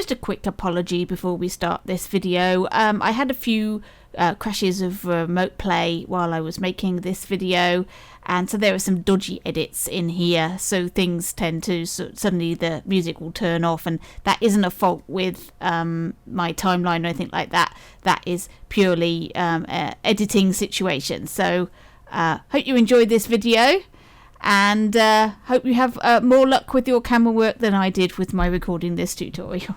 just a quick apology before we start this video. I had a few crashes of remote play while I was making this video, and so there are some dodgy edits in here, so things tend to suddenly the music will turn off, and that isn't a fault with my timeline or anything like that. That is purely editing situation. So hope you enjoyed this video, and hope you have more luck with your camera work than I did with my recording this tutorial.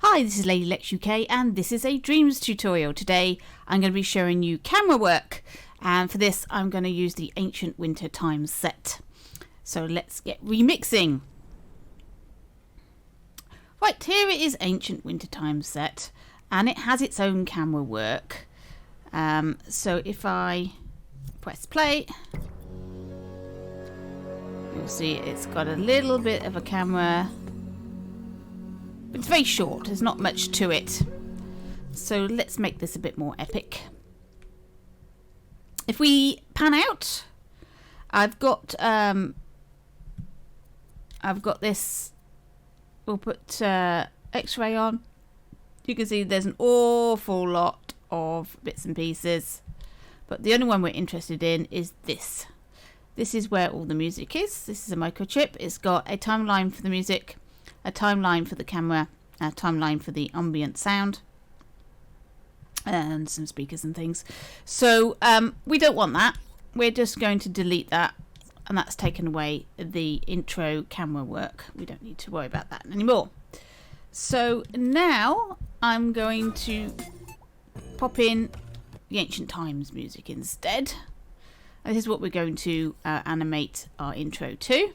Hi, this is Lady Lex UK, and this is a Dreams tutorial. Today I'm going to be showing you camera work, and for this I'm going to use the Ancient Winter Times set. So let's get remixing. Right, here it is, Ancient Winter Times set, and it has its own camera work. So if I press play, you'll see it's got a little bit of a camera, but it's very short. There's not much to it. So let's make this a bit more epic. If we pan out, I've got this. We'll put X-ray on. You can see there's an awful lot of bits and pieces, but the only one we're interested in is this. This is where all the music is. This is a microchip. It's got a timeline for the music, a timeline for the camera, a timeline for the ambient sound, and some speakers and things. So we don't want that. We're just going to delete that, and that's taken away the intro camera work. We don't need to worry about that anymore. So now I'm going to pop in the Ancient Times music instead. This is what we're going to animate our intro to.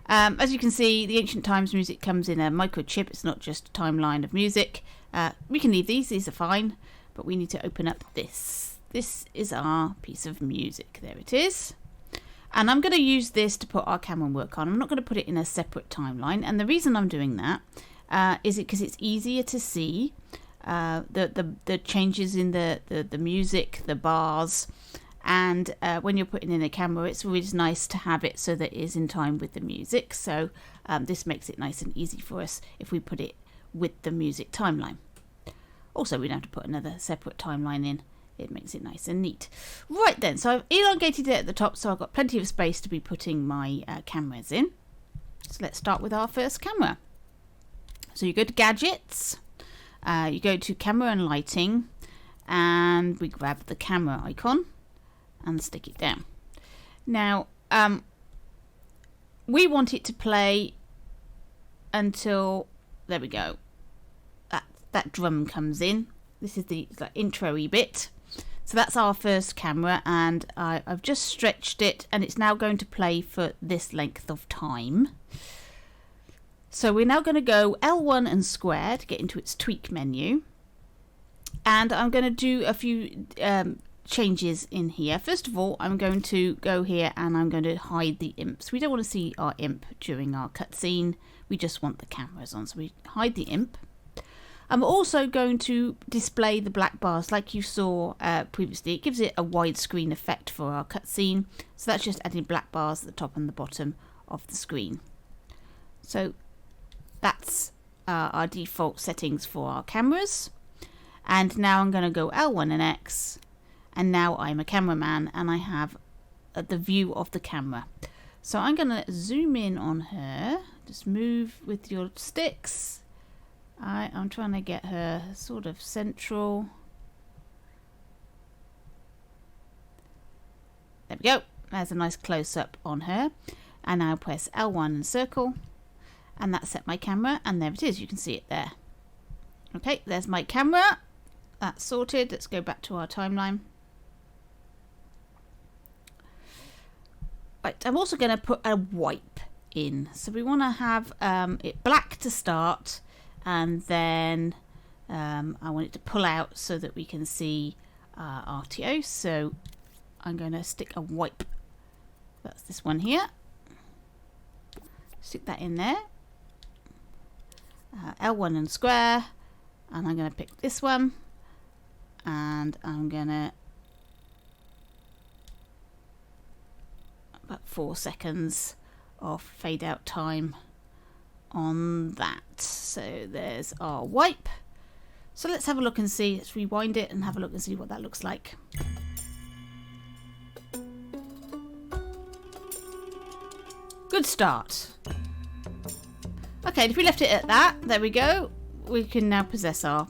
As you can see, the Ancient Times music comes in a microchip. It's not just a timeline of music. We can leave these are fine, but we need to open up this. This is our piece of music. There it is. And I'm going to use this to put our camera work on. I'm not going to put it in a separate timeline, and the reason I'm doing that is because it's easier to see the changes in the music, the bars. And when you're putting in a camera, it's always nice to have it so that it is in time with the music. So this makes it nice and easy for us if we put it with the music timeline. Also, we don't have to put another separate timeline in. It makes it nice and neat. Right then, so I've elongated it at the top, so I've got plenty of space to be putting my cameras in. So let's start with our first camera. So you go to Gadgets, you go to Camera and Lighting, and we grab the camera icon and stick it down. Now we want it to play until, there we go, that drum comes in. This is the intro-y bit. So that's our first camera, and I've just stretched it, and it's now going to play for this length of time. So we're now going to go L1 and square to get into its tweak menu, and I'm going to do a few changes in here. First of all, I'm going to go here and I'm going to hide the imps. We don't want to see our imp during our cutscene. We just want the cameras on, so we hide the imp. I'm also going to display the black bars like you saw previously. It gives it a widescreen effect for our cutscene. So that's just adding black bars at the top and the bottom of the screen. So that's our default settings for our cameras. And now I'm going to go L1 and X. And now I'm a cameraman and I have the view of the camera. So I'm going to zoom in on her. Just move with your sticks. I'm trying to get her sort of central. There we go. There's a nice close-up on her. And now press L1 and circle. And that set my camera. And there it is. You can see it there. Okay, there's my camera. That's sorted. Let's go back to our timeline. Right, I'm also going to put a wipe in. So we want to have it black to start. And then I want it to pull out so that we can see RTO. So I'm going to stick a wipe. That's this one here. Stick that in there. L1 and square. And I'm going to pick this one. And I'm going to about 4 seconds of fade out time on that. So there's our wipe. So let's have a look and see. Let's rewind it and have a look and see what that looks like. Good start. Okay, if we left it at that, there we go. We can now possess our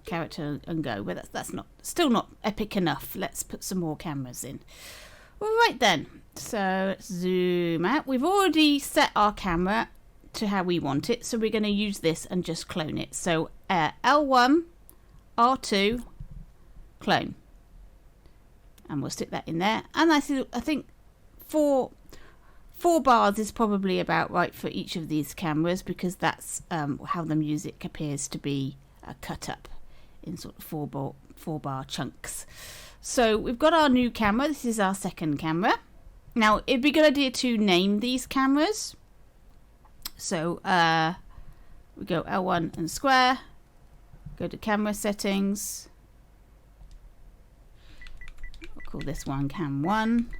character and go. But that's still not epic enough. Let's put some more cameras in. Right then. So let's zoom out. We've already set our camera to how we want it, so we're going to use this and just clone it. So L1, R2, clone, and we'll stick that in there. And I think four bars is probably about right for each of these cameras, because that's how the music appears to be cut up in sort of four bar chunks. So we've got our new camera. This is our second camera. Now it'd be a good idea to name these cameras. So we go L1 and square, go to camera settings. We'll call this one cam 1.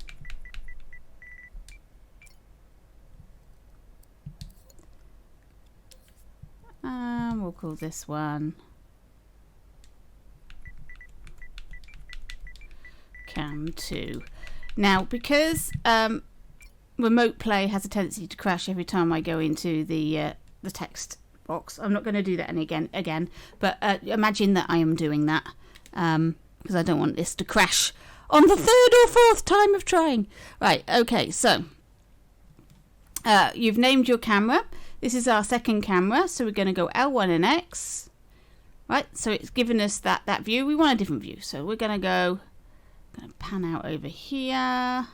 And we'll call this one cam 2. Now, because remote play has a tendency to crash every time I go into the text box, I'm not going to do that again. But imagine that I am doing that, because I don't want this to crash on the third or fourth time of trying. Right, okay, so you've named your camera. This is our second camera, so we're going to go L1 and X. Right, so it's given us that view. We want a different view, so we're going to pan out over here. I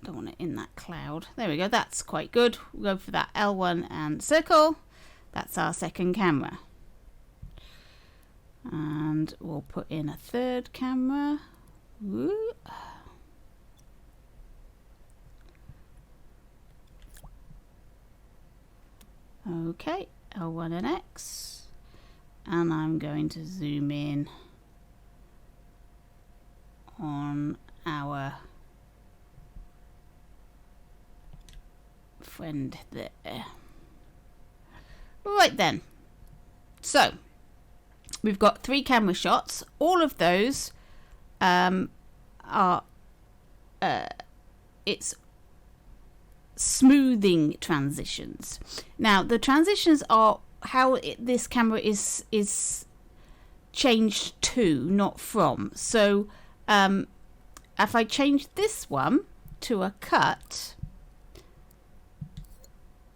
don't want it in that cloud. There we go, that's quite good. We'll go for that L1 and circle. That's our second camera. And we'll put in a third camera. Woo. Okay, L1 and X, and I'm going to zoom in on our friend there. Right then, so we've got 3 camera shots. All of those are it's smoothing transitions. Now the transitions are how this camera is changed to, not from. So if I change this one to a cut,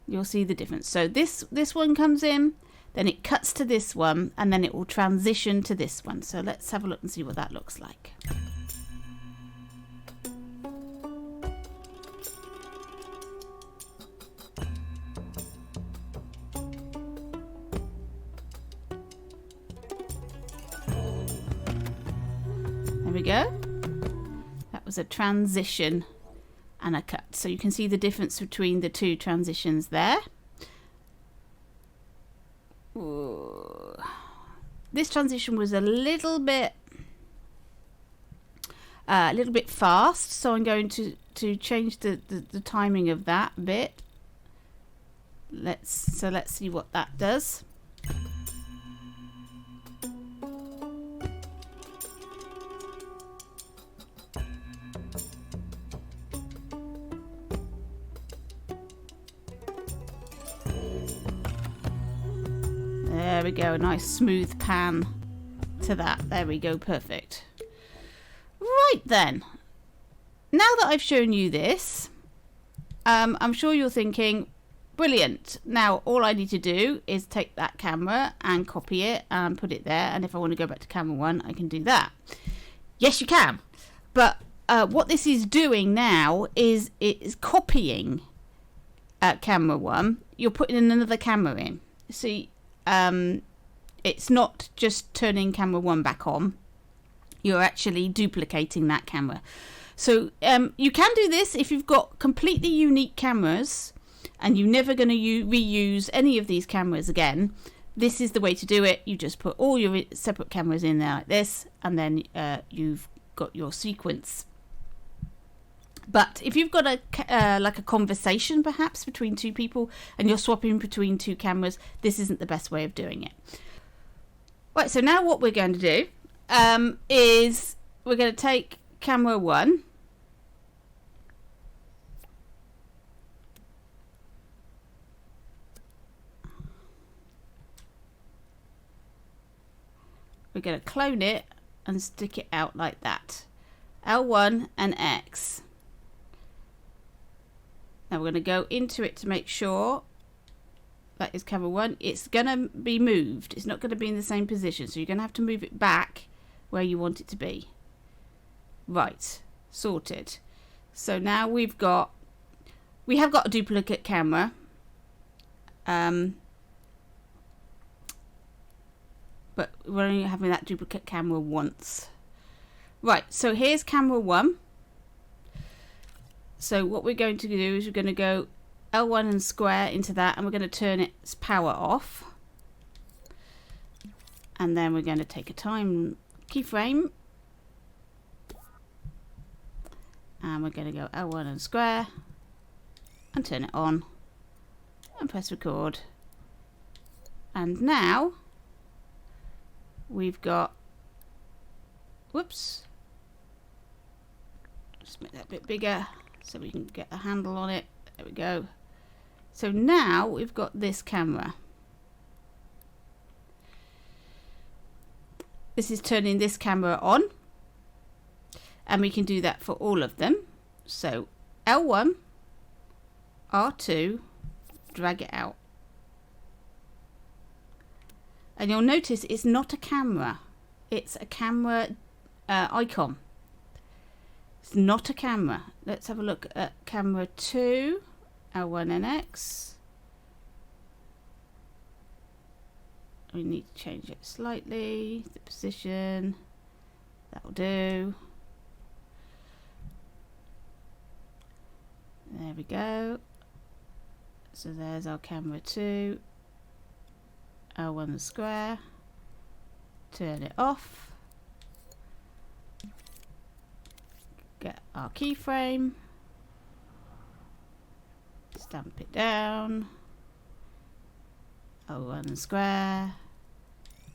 you'll see the difference. So this one comes in, then it cuts to this one, and then it will transition to this one. So let's have a look and see what that looks like. There we go. That was a transition and a cut. So you can see the difference between the two transitions there. Ooh. This transition was a little bit fast, so I'm going to change the timing of that a bit. Let's see what that does. There we go, a nice smooth pan to that. There we go, perfect. Right then, now that I've shown you this, I'm sure you're thinking, brilliant. Now all I need to do is take that camera and copy it and put it there, and if I want to go back to camera 1, I can do that. Yes, you can. But what this is doing now is it's copying camera 1. You're putting another camera in. See, it's not just turning camera 1 back on. You're actually duplicating that camera. So you can do this if you've got completely unique cameras and you're never going to reuse any of these cameras again. This is the way to do it. You just put all your separate cameras in there like this, and then you've got your sequence But if you've got a like a conversation perhaps between two people and you're swapping between two cameras, this isn't the best way of doing it. Right, so now what we're going to do is we're going to take camera 1. We're going to clone it and stick it out like that. L1 and X. Now we're going to go into it to make sure that is camera 1. It's going to be moved. It's not going to be in the same position. So you're going to have to move it back where you want it to be. Right. Sorted. So now we have got a duplicate camera. But we're only having that duplicate camera once. Right, so here's camera 1. So what we're going to do is we're going to go L1 and square into that, and we're going to turn its power off. And then we're going to take a time keyframe. And we're going to go L1 and square and turn it on and press record. And now we've got, whoops, just make that a bit bigger so we can get the handle on it. There we go. So now we've got this camera. This is turning this camera on, and we can do that for all of them. So L1, R2, drag it out. And you'll notice it's not a camera. It's a camera icon. It's not a camera. Let's have a look at camera 2, L1 and X. We need to change it slightly. The position. That'll do. There we go. So there's our camera 2. L1 the square. Turn it off. Get our keyframe. Stamp it down. L1 the square.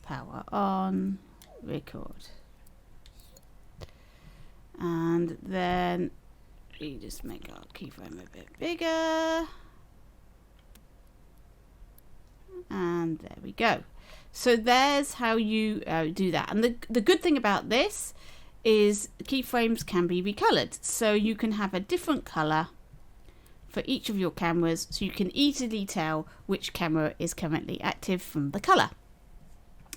Power on. Record. And then we just make our keyframe a bit bigger. And there we go. So there's how you do that. And the good thing about this is keyframes can be recolored. So you can have a different color for each of your cameras, so you can easily tell which camera is currently active from the color.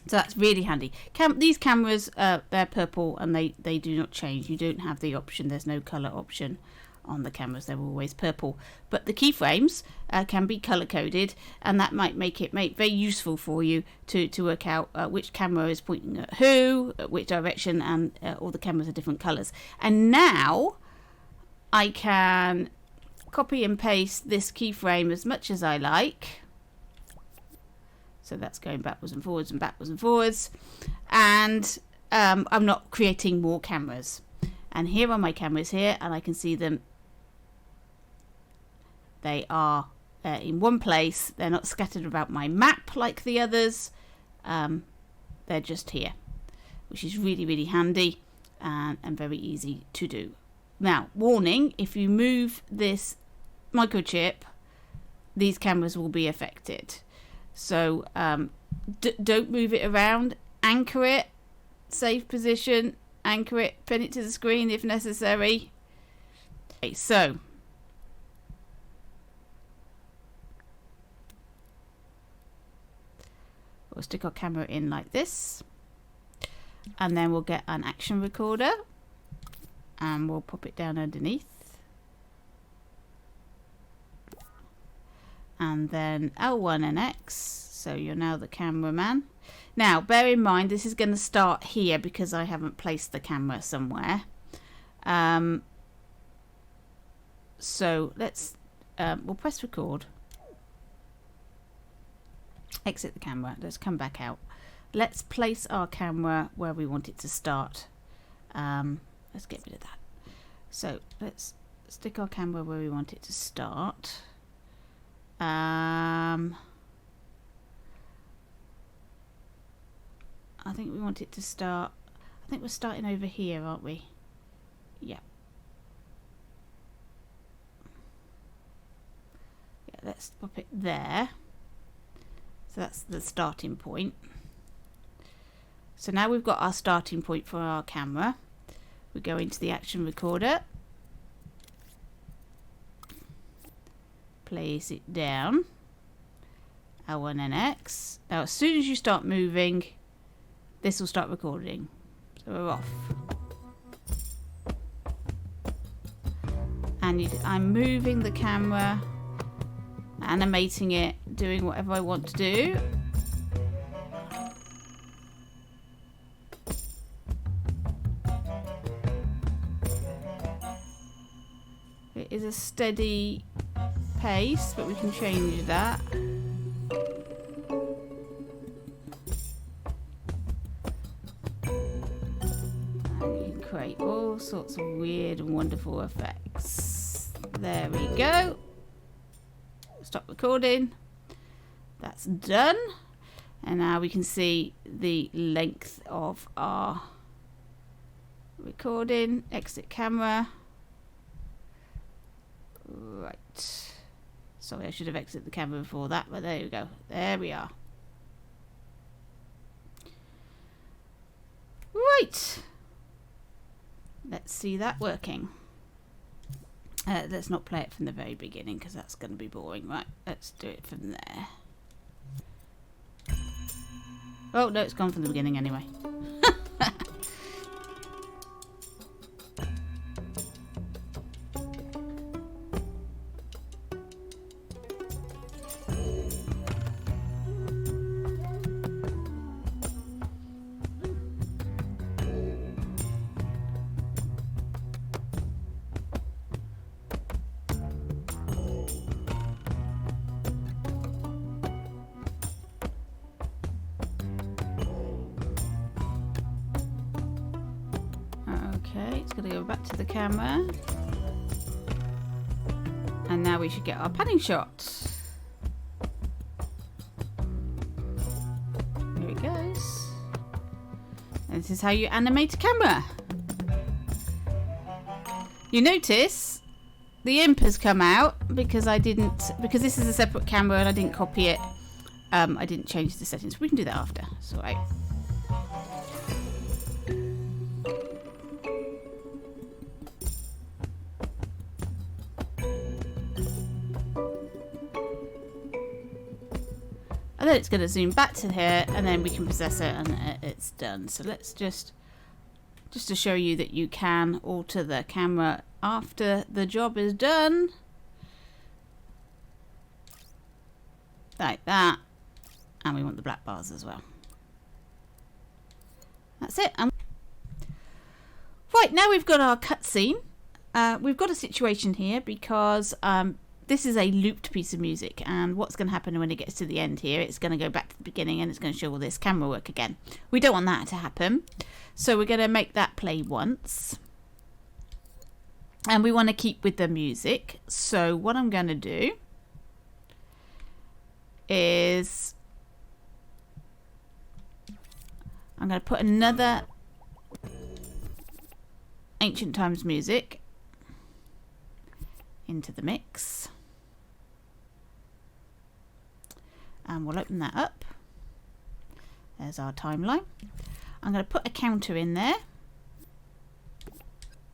So that's really handy. These cameras, they're purple and they do not change. You don't have the option. There's no color option on the cameras. They're always purple. But the keyframes can be color coded, and that might make it very useful for you to work out which camera is pointing at who, which direction, and all the cameras are different colors. And now I can copy and paste this keyframe as much as I like. So that's going backwards and forwards and backwards and forwards. And I'm not creating more cameras. And here are my cameras here, and I can see them. They are in one place. They're not scattered about my map like the others. They're just here, which is really, really handy and very easy to do. Now, warning, if you move this microchip, these cameras will be affected. So don't move it around. Anchor it, save position, anchor it, pin it to the screen if necessary. Okay, so we'll stick our camera in like this, and then we'll get an action recorder and we'll pop it down underneath. And then L1 and X, so you're now the cameraman. Now, bear in mind, this is going to start here because I haven't placed the camera somewhere. So let's, we'll press record. Exit the camera. Let's come back out. Let's place our camera where we want it to start. Let's get rid of that. So let's stick our camera where we want it to start. I think we want it to start, I think we're starting over here, aren't we? Yeah. Yeah, let's pop it there. So that's the starting point. So now we've got our starting point for our camera. We go into the action recorder. Place it down. L1 and X. Now as soon as you start moving, this will start recording. So we're off. And I'm moving the camera, animating it, doing whatever I want to do. It is a steady pace, but we can change that. Create all sorts of weird and wonderful effects. There we go. Stop recording. That's done. And now we can see the length of our recording. Exit camera. Right. Sorry, I should have exited the camera before that, but there we go. There we are. Right. Let's see that working. Let's not play it from the very beginning because that's going to be boring. Right, let's do it from there. Oh, no, it's gone from the beginning anyway. Okay, it's going to go back to the camera. And now we should get our panning shot. Here it goes. And this is how you animate a camera. You notice the imp has come out because because this is a separate camera and I didn't copy it. I didn't change the settings. We can do that after. It's alright. And then it's going to zoom back to here and then we can process it and it's done. So let's just to show you that you can alter the camera after the job is done. Like that. And we want the black bars as well. That's it. Right, now we've got our cutscene. We've got a situation here because this is a looped piece of music, and what's going to happen when it gets to the end here, it's going to go back to the beginning and it's going to show all this camera work again. We don't want that to happen, so we're going to make that play once. And we want to keep with the music, so what I'm going to do is I'm going to put another Ancient Times music into the mix. And we'll open that up. There's our timeline. I'm going to put a counter in there.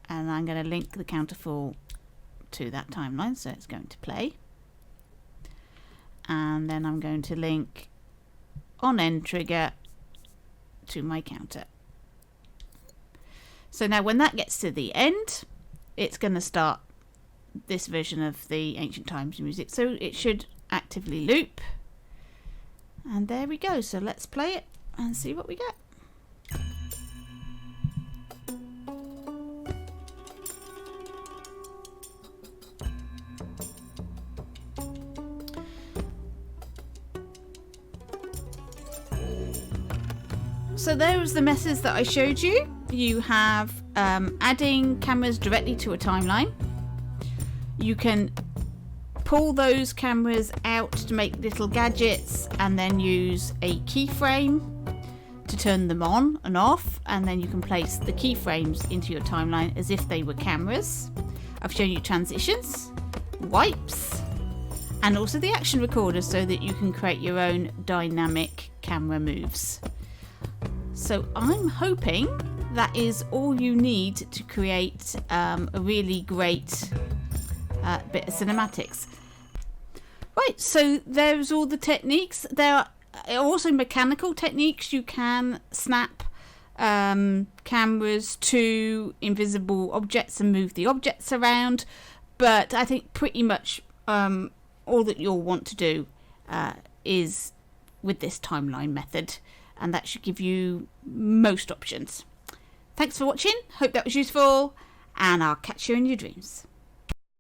And I'm going to link the counterful to that timeline, so it's going to play. And then I'm going to link on end trigger to my counter. So now when that gets to the end, it's going to start this version of the Ancient Times music. So it should actively loop. And there we go. So let's play it and see what we get. So there's the methods that I showed you. You have adding cameras directly to a timeline. You can pull those cameras out to make little gadgets and then use a keyframe to turn them on and off, and then you can place the keyframes into your timeline as if they were cameras. I've shown you transitions, wipes, and also the action recorder so that you can create your own dynamic camera moves. So I'm hoping that is all you need to create a really great bit of cinematics. Right, so there's all the techniques. There are also mechanical techniques. You can snap cameras to invisible objects and move the objects around, but I think pretty much all that you'll want to do is with this timeline method, and that should give you most options. Thanks for watching, hope that was useful, and I'll catch you in your dreams.